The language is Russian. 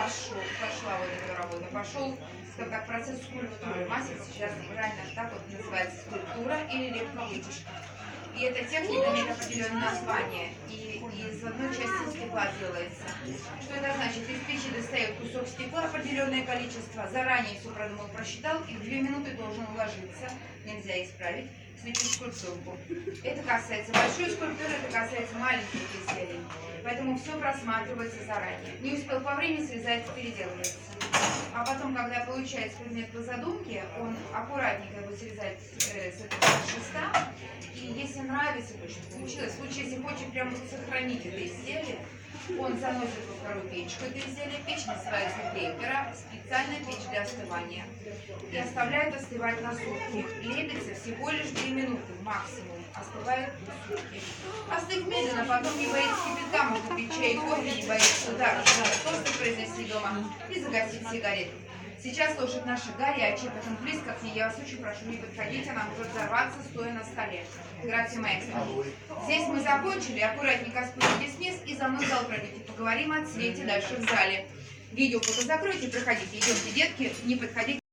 пошла вот эта работа, пошел, скажем так, процесс скульптуры. Мастер сейчас правильно так вот называется скульптура или лепка-вытяжка. И эта техника имеет определенное название, и из одной части стекла делается. Что это значит? Из печи достает кусок стекла, определенное количество, заранее все продумал, просчитал, и в 2 минуты должен уложиться, нельзя исправить, слепить скульптурку. Это касается большой скульптуры, это касается маленьких изделий. Поэтому все просматривается заранее. Не успел по времени, срезается, переделывается. А потом, когда получается предмет по задумке, он аккуратненько его срезает с этого шеста. И если нравится то, что получилось, в случае, если хочет прямо сохранить это изделие, он заносит во вторую печку это изделие. Печь называется крепера, специальная печь для остывания. И оставляет остывать на сутки. Лепится всего лишь 2 минуты максимум. Остывает сутки. Остыв медленно, потом не боится кипятка, можно пить чай и кофе, не боится удара. Просто произнести дома и загасить сигарету. Сейчас ложит наши горячие, поэтому близко к ней я вас очень прошу не подходить, она может взорваться, стоя на столе. Грация маэстро. Здесь мы закончили, аккуратненько спуститесь вниз и за мной в зал пройдите. Поговорим о цвете дальше в зале. Видео пока закройте, проходите. Идемте, детки, не подходите.